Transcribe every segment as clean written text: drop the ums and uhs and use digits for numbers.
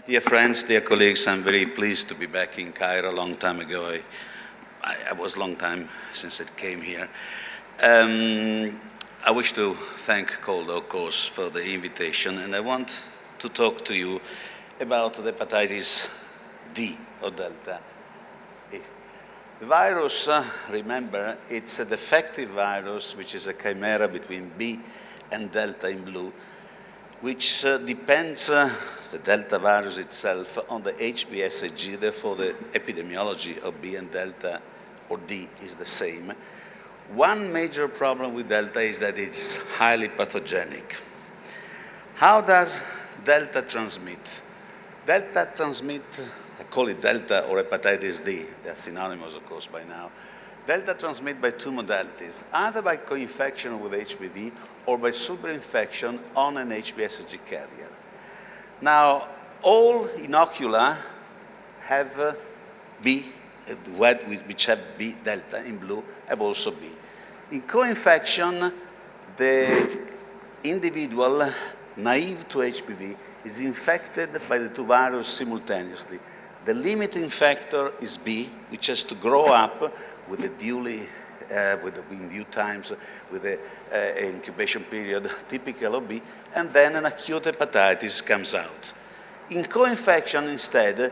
Dear friends, dear colleagues, I'm very pleased to be back in Cairo. A long time ago, I was a long time since I came here. I wish to thank COLDA, of course, for the invitation, and I want to talk to you about the hepatitis D or Delta. The virus, remember, it's a defective virus, which is a chimera between B and Delta in blue, which depends, the Delta virus itself, on the HBsAg. Therefore, the epidemiology of B and Delta or D is the same. One major problem with Delta is that it's highly pathogenic. How does Delta transmit? Delta transmit, I call it Delta or hepatitis D, they're synonymous, of course, by now. Delta transmit by two modalities, either by co-infection with HPV or by superinfection on an HBsAg carrier. Now, all inocula have B, which have B Delta in blue, have also B. In co-infection, the individual naive to HPV is infected by the two viruses simultaneously. The limiting factor is B, which has to grow up with a in due times, with an incubation period typical of B, and then an acute hepatitis comes out. In co-infection, instead,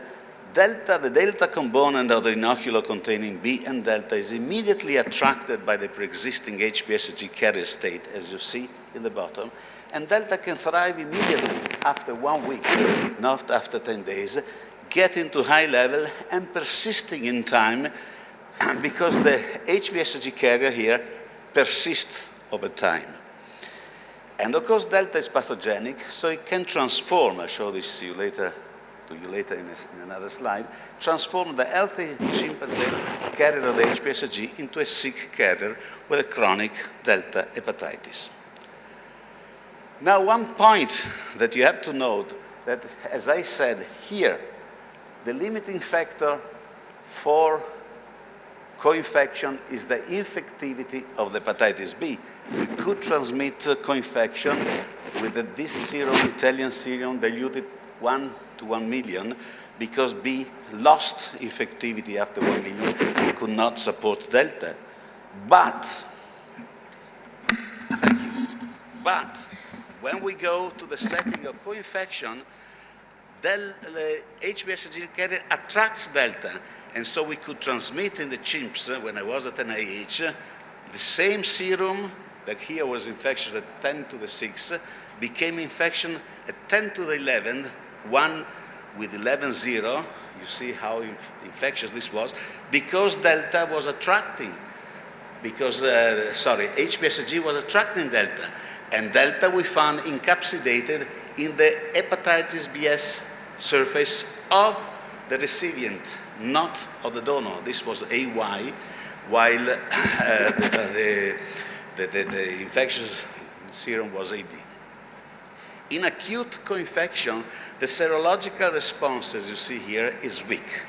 the Delta component of the inocular containing B and Delta is immediately attracted by the pre-existing HBsAg carrier state, as you see in the bottom, and Delta can thrive immediately after 1 week, not after 10 days, getting to high level and persisting in time because the HBsAg carrier here persists over time. And of course, Delta is pathogenic, so it can transform, I'll show this to you later in another slide, transform the healthy chimpanzee carrier of the HBsAg into a sick carrier with a chronic Delta hepatitis. Now, one point that you have to note that, as I said here, the limiting factor for co-infection is the infectivity of the hepatitis B. We could transmit co-infection with this serum, Italian serum, diluted 1 to 1 million, because B lost infectivity after 1 million and could not support Delta. But, thank you, but when we go to the setting of co-infection, the HBsAg carrier attracts Delta, and so we could transmit in the chimps, when I was at NIH, the same serum that here was infectious at 10 to the 6, became infection at 10 to the 11, one with 11.0, you see how infectious this was, because Delta was attracting, HBsAg was attracting Delta, and Delta we found encapsulated in the hepatitis Bs surface of the recipient, not of the donor. This was AY, while the infectious serum was AD. In acute co-infection, the serological response, as you see here, is weak.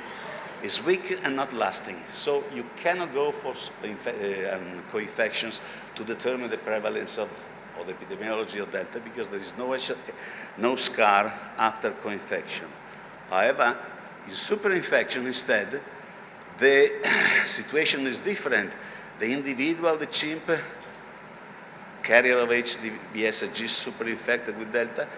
It's weak and not lasting. So you cannot go for co-infections to determine the prevalence of the epidemiology of Delta, because there is no scar after co-infection. However, in superinfection, instead, the situation is different. The individual, the chimp, carrier of HBsAg superinfected with Delta,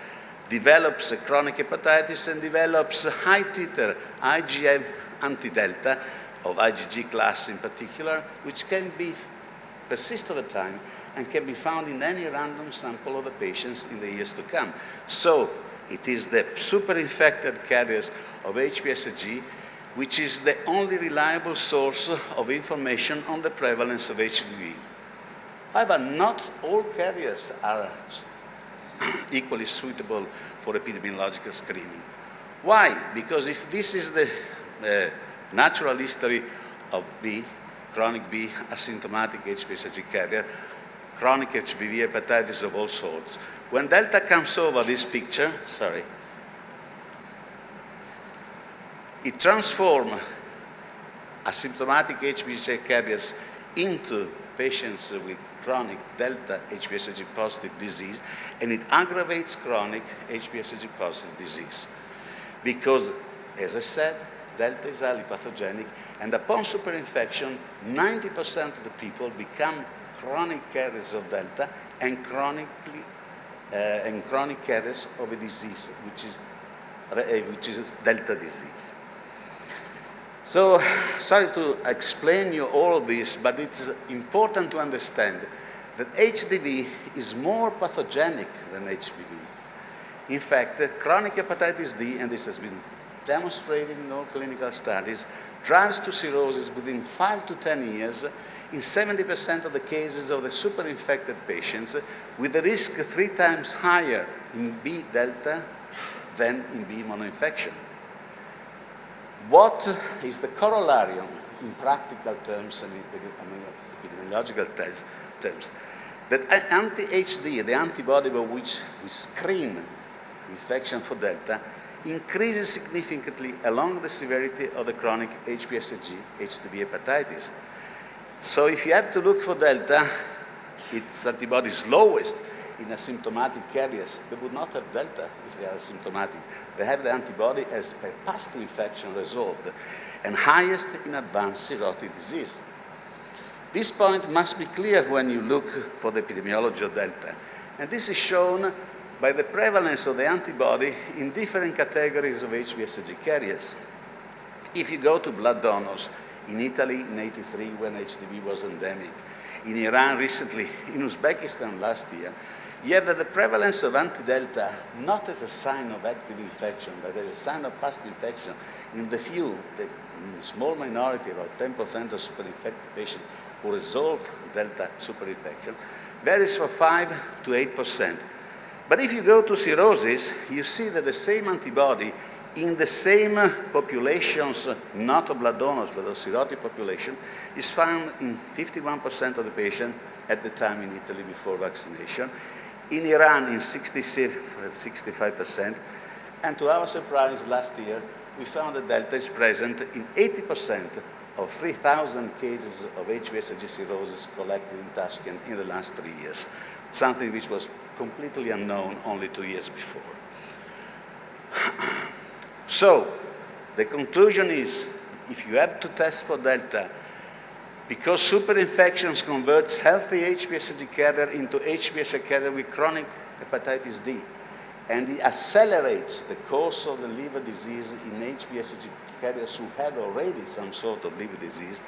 develops a chronic hepatitis and develops a high titer IgM anti-Delta, of IgG class in particular, which can persist over time and can be found in any random sample of the patients in the years to come. So it is the superinfected carriers of HBsAg which is the only reliable source of information on the prevalence of HPV. However, not all carriers are equally suitable for epidemiological screening. Why? Because if this is the natural history of B, chronic B, asymptomatic HBsAg carrier, chronic HBV hepatitis of all sorts, when Delta comes over this picture, it transforms asymptomatic HBsAg carriers into patients with chronic Delta HBsAg positive disease, and it aggravates chronic HBsAg positive disease. because, as I said, Delta is highly pathogenic, and upon superinfection, 90% of the people become chronic carriers of Delta and chronic carriers of a disease, which is Delta disease. So, sorry to explain you all of this, but it's important to understand that HDV is more pathogenic than HBV. In fact, chronic hepatitis D, and this has been demonstrated in all clinical studies, drives to cirrhosis within 5 to 10 years in 70% of the cases of the superinfected patients, with the risk 3 times higher in B delta than in B monoinfection. What is the corollarium in practical terms and in epidemiological terms? That anti-HD, the antibody by which we screen infection for Delta, increases significantly along the severity of the chronic HPSG, HCV hepatitis. So if you had to look for Delta, its antibody is lowest in asymptomatic carriers. They would not have Delta if they are asymptomatic. They have the antibody as by past infection resolved, and highest in advanced cirrhotic disease. This point must be clear when you look for the epidemiology of Delta. And this is shown by the prevalence of the antibody in different categories of HBsAg carriers. If you go to blood donors, in Italy in '83 when HDV was endemic, in Iran recently, in Uzbekistan last year, you have that the prevalence of anti-Delta, not as a sign of active infection, but as a sign of past infection, in the few, the small minority, about 10% of superinfected patients who resolve Delta superinfection, varies from 5 to 8%. But if you go to cirrhosis, you see that the same antibody in the same populations, not of blood donors, but of cirrhotic population, is found in 51% of the patients at the time in Italy before vaccination, in Iran in 65%, and to our surprise last year, we found that Delta is present in 80% of 3,000 cases of HBsAg cirrhosis collected in Tashkent in the last 3 years, something which was completely unknown only 2 years before. So, the conclusion is, if you have to test for Delta, because superinfections converts healthy HBsAg carrier into HBsAg carrier with chronic hepatitis D, and it accelerates the course of the liver disease in HBsAg carriers who had already some sort of liver disease,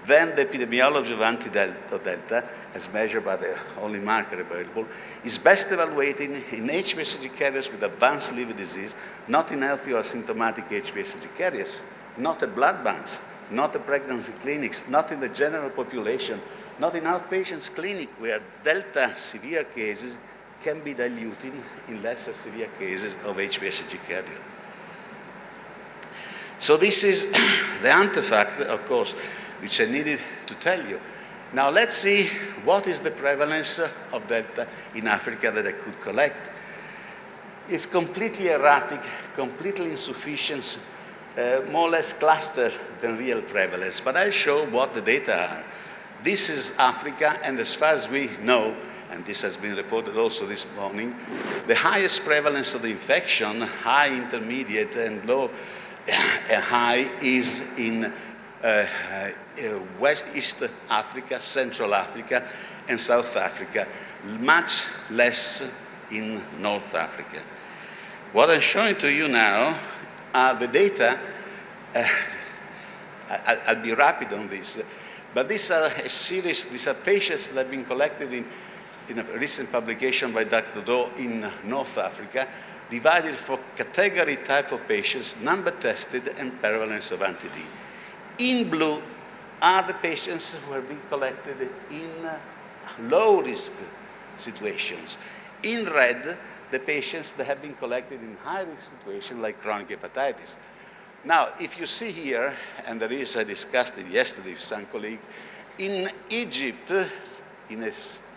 then the epidemiology of anti-Delta, as measured by the only marker available, is best evaluated in HBsAg carriers with advanced liver disease, not in healthy or asymptomatic HBsAg carriers, not at blood banks, not at pregnancy clinics, not in the general population, not in outpatients clinic where Delta severe cases can be diluted in lesser severe cases of HBsAg carrier. So this is the antefact, of course, which I needed to tell you. Now let's see what is the prevalence of Delta in Africa that I could collect. It's completely erratic, completely insufficient, more or less clustered than real prevalence, but I'll show what the data are. This is Africa, and as far as we know, and this has been reported also this morning, the highest prevalence of the infection, high, intermediate, and low, high, is in West East Africa, Central Africa, and South Africa, much less in North Africa. What I'm showing to you now are the data. I'll be rapid on this, but these are a series, these are patients that have been collected in a recent publication by Dr. Doe in North Africa, divided for category type of patients, number tested, and prevalence of anti-D. In blue are the patients who have been collected in low-risk situations. In red, the patients that have been collected in high-risk situations like chronic hepatitis. Now, if you see here, and there is, I discussed it yesterday with some colleague, in Egypt, in a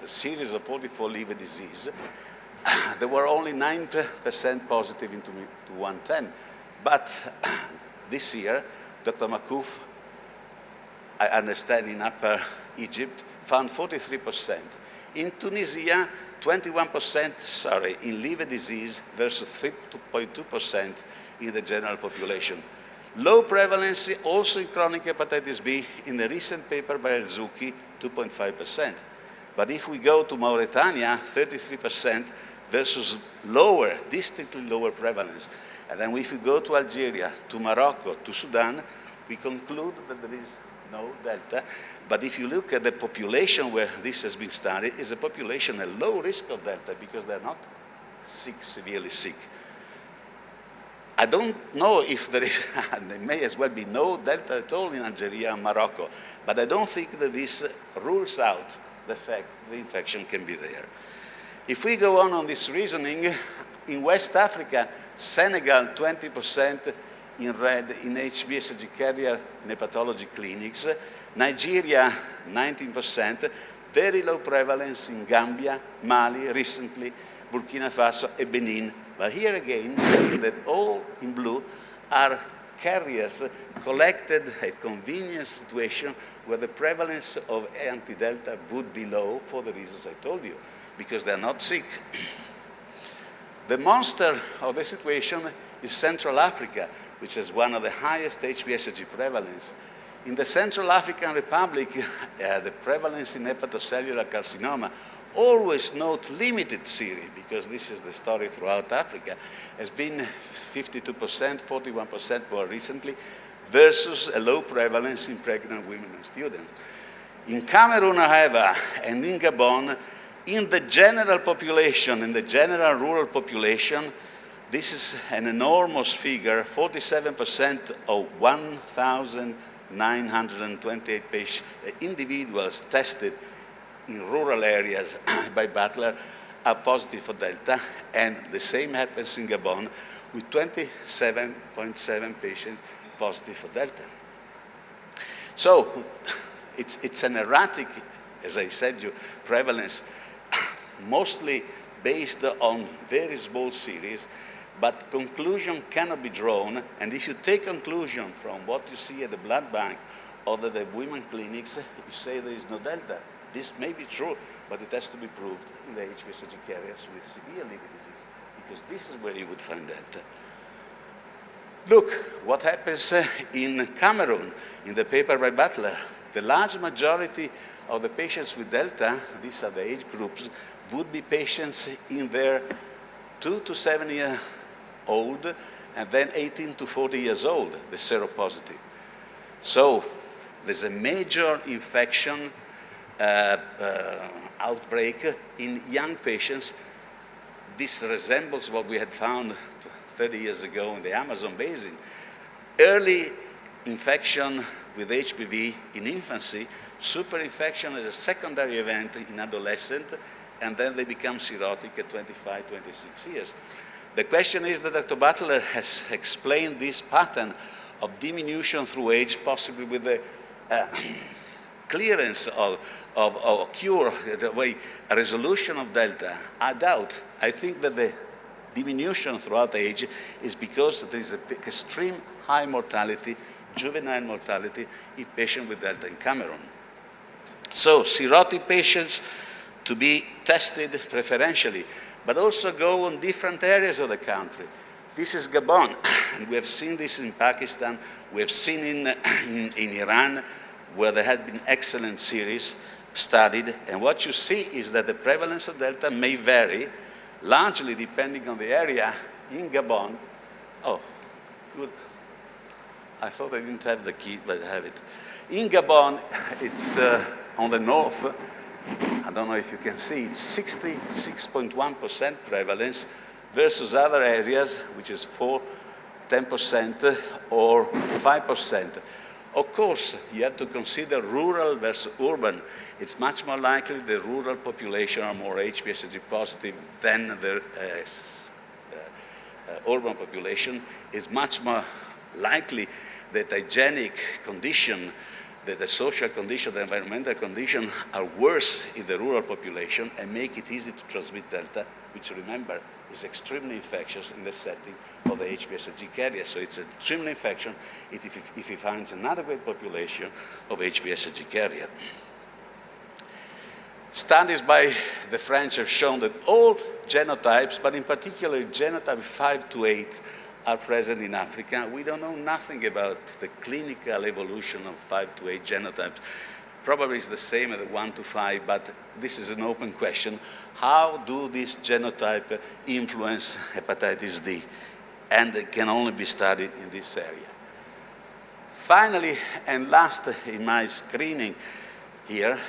series of 44 liver disease, there were only 9% positive into 110. But this year, Dr. Makouf, I understand in Upper Egypt, found 43%. In Tunisia, 21% in liver disease versus 3.2% in the general population. Low prevalence also in chronic hepatitis B, in the recent paper by El-Zouki, 2.5%. But if we go to Mauritania, 33% versus lower, distinctly lower prevalence. And then if we go to Algeria, to Morocco, to Sudan, we conclude that there is no delta. But if you look at the population where this has been studied, is a population at low risk of delta because they're not sick, severely sick. I don't know if there is, there may as well be no delta at all in Algeria and Morocco, but I don't think that this rules out the fact the infection can be there. If we go on this reasoning, in West Africa, Senegal, 20% in red in HBsAg carrier in hepatology clinics, Nigeria, 19%, very low prevalence in Gambia, Mali, recently, Burkina Faso, and Benin. But here again, you see that all in blue are carriers collected at convenient situation where the prevalence of anti-delta would be low for the reasons I told you, because they're not sick. The monster of the situation is Central Africa, which has one of the highest HBsAg prevalence. In the Central African Republic, the prevalence in hepatocellular carcinoma, always note limited series, because this is the story throughout Africa, has been 52%, 41% more recently, versus a low prevalence in pregnant women and students. In Cameroon, however, and in Gabon, in the general population, in the general rural population, this is an enormous figure, 47% of 1,928 individuals tested in rural areas by Butler are positive for Delta, and the same happens in Gabon with 27.7 patients positive for Delta. So it's an erratic, as I said you, prevalence, mostly based on very small series, but conclusion cannot be drawn, and if you take conclusion from what you see at the blood bank or the women clinics, you say there is no Delta. This may be true, but it has to be proved in the HBsAg carriers with severe liver disease, because this is where you would find Delta. Look what happens in Cameroon, in the paper by Butler. The large majority of the patients with Delta, these are the age groups, would be patients in their 2 to 7 year old, and then 18 to 40 years old, the seropositive. So there's a major infection outbreak in young patients. This resembles what we had found 30 years ago in the Amazon basin. Early infection with HPV in infancy, superinfection as a secondary event in adolescent, and then they become cirrhotic at 25, 26 years. The question is that Dr. Butler has explained this pattern of diminution through age, possibly with the clearance of cure, the way a resolution of Delta. I doubt. I think that the diminution throughout age is because there is an extreme high mortality, juvenile mortality, in patients with Delta in Cameroon. So cirrhotic patients to be tested preferentially, but also go on different areas of the country. This is Gabon, and we have seen this in Pakistan, we have seen in Iran, where there had been excellent series studied, and what you see is that the prevalence of Delta may vary, largely depending on the area. In Gabon, oh, good. I thought I didn't have the key, but I have it. In Gabon, it's on the north. I don't know if you can see, it's 66.1% prevalence versus other areas, which is 10% or 5%. Of course, you have to consider rural versus urban. It's much more likely the rural population are more HBsAg positive than the urban population. It's much more likely that hygienic condition, that the social condition, the environmental condition are worse in the rural population and make it easy to transmit Delta, which, remember, is extremely infectious in the setting of the HBsAg carrier. So it's extremely infectious if he finds an adequate population of HBsAg carrier. Studies by the French have shown that all genotypes, but in particular genotype 5 to 8, are present in Africa. We don't know nothing about the clinical evolution of 5 to 8 genotypes. Probably it's the same as the 1 to 5, but this is an open question. How do these genotypes influence hepatitis D? And it can only be studied in this area. Finally, and last in my screening here,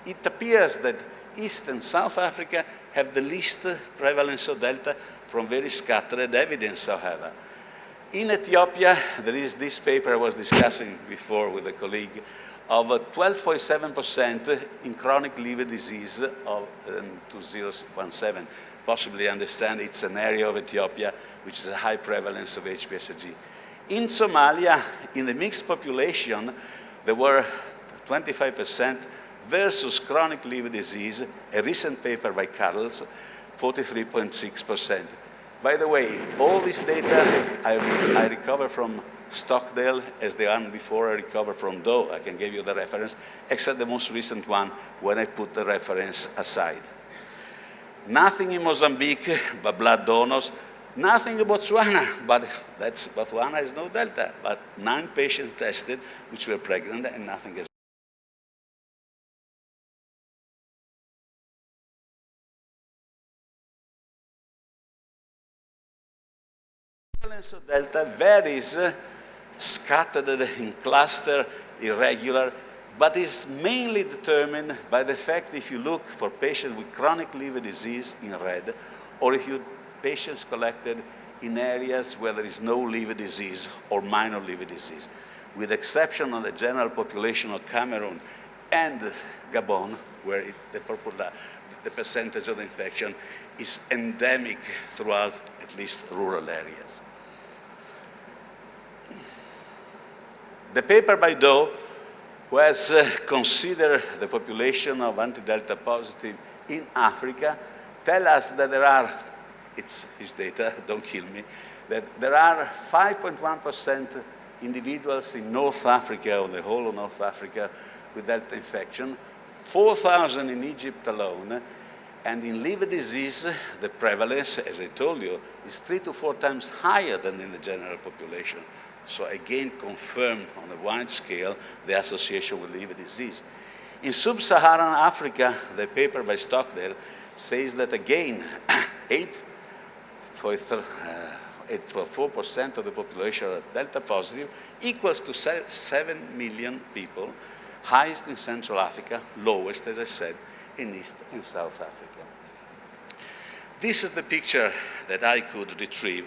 it appears that East and South Africa have the least prevalence of Delta from very scattered evidence, however. In Ethiopia, there is this paper I was discussing before with a colleague of 12.7% in chronic liver disease of 2017. Possibly understand it's an area of Ethiopia which is a high prevalence of HPSG. In Somalia, in the mixed population, there were 25% versus chronic liver disease, a recent paper by Carles, 43.6%. By the way, all this data I recover from Stockdale, as the one before I recovered from Doe. I can give you the reference, except the most recent one when I put the reference aside. Nothing in Mozambique but blood donors. Nothing in Botswana, but Botswana has no Delta, but 9 patients tested which were pregnant and nothing has. Prevalence of Delta varies, scattered in cluster, irregular, but is mainly determined by the fact if you look for patients with chronic liver disease in red, or if you patients collected in areas where there is no liver disease or minor liver disease, with exception of the general population of Cameroon and Gabon, where the percentage of the infection is endemic throughout at least rural areas. The paper by Doe, who has considered the population of anti-Delta positive in Africa, tell us that there are, it's his data, don't kill me, that there are 5.1% individuals in North Africa, or the whole of North Africa, with Delta infection, 4,000 in Egypt alone, and in liver disease, the prevalence, as I told you, is 3 to 4 times higher than in the general population. So again, confirmed on a wide scale the association with liver disease. In sub-Saharan Africa, the paper by Stockdale says that again, 8.4% of the population are Delta positive, equals to 7 million people, highest in Central Africa, lowest, as I said, in East and South Africa. This is the picture that I could retrieve,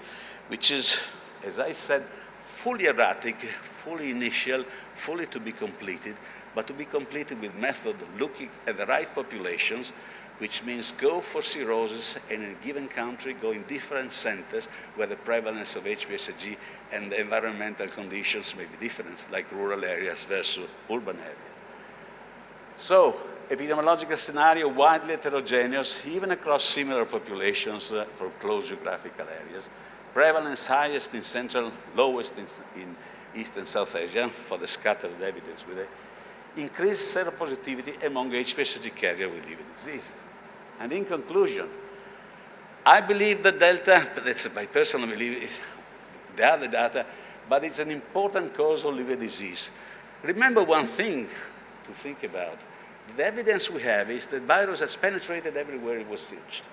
which is, as I said, fully erratic, fully initial, fully to be completed, but to be completed with method looking at the right populations, which means go for cirrhosis and in a given country go in different centers where the prevalence of HPSG and the environmental conditions may be different, like rural areas versus urban areas. So, epidemiological scenario widely heterogeneous, even across similar populations for close geographical areas. Prevalence highest in Central, lowest in East and South Asia for the scattered evidence with increased seropositivity among HPSG carriers with liver disease. And in conclusion, I believe that Delta, that's my personal belief, the other data, but it's an important cause of liver disease. Remember one thing to think about. The evidence we have is that virus has penetrated everywhere it was searched.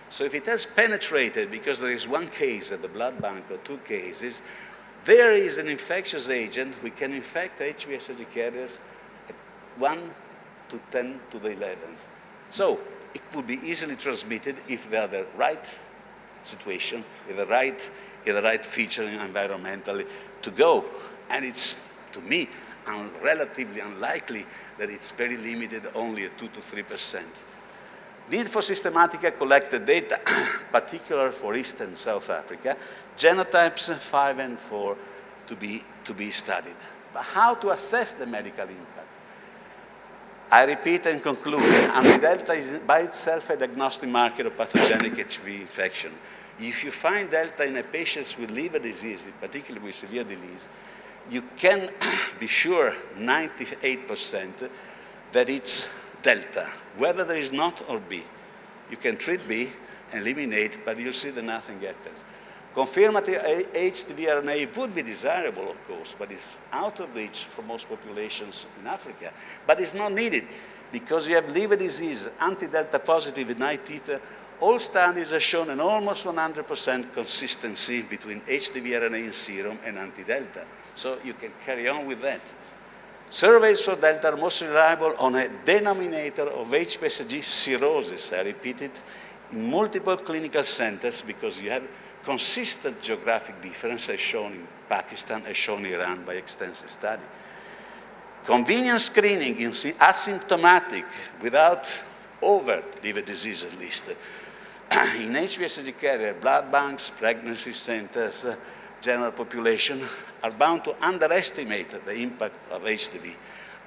So if it has penetrated because there is one case at the blood bank or 2 cases, there is an infectious agent. We can infect HPSG carriers at 1 to 10 to the 11th. So it would be easily transmitted if they are the right situation, in the right feature environmentally to go. And it's, to me, relatively unlikely that it's very limited, only at 2 to 3%. Need for systematic collected data, particular for East and South Africa, genotypes 5 and 4 to be studied. But how to assess the medical impact? I repeat and conclude, anti-Delta is by itself a diagnostic marker of pathogenic HCV infection. If you find Delta in a patient with liver disease, particularly with severe disease, you can be sure 98% that it's delta, whether there is not or B. You can treat B, eliminate, but you'll see that nothing happens. Confirmative HCV RNA would be desirable, of course, but it's out of reach for most populations in Africa. But it's not needed, because you have liver disease, anti-delta positive in high titer. All studies have shown an almost 100% consistency between HCV RNA in serum and anti-delta. So you can carry on with that. Surveys for delta are most reliable on a denominator of HPSG cirrhosis. I repeat it, in multiple clinical centers, because you have consistent geographic difference as shown in Pakistan, as shown in Iran by extensive study. Convenient screening in asymptomatic, without overt liver disease at least, in HPSG carrier, blood banks, pregnancy centers, general population, are bound to underestimate the impact of HCV.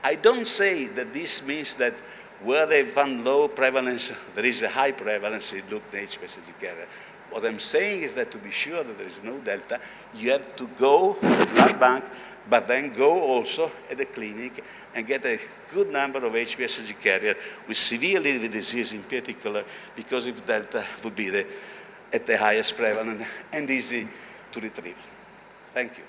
I don't say that this means that where they found low prevalence, there is a high prevalence, look at HPSG carrier. What I'm saying is that to be sure that there is no delta, you have to go to the blood bank, but then go also at the clinic and get a good number of HPSG carrier with severe liver disease in particular, because if delta would be at the highest prevalence and easy to retrieve. Thank you.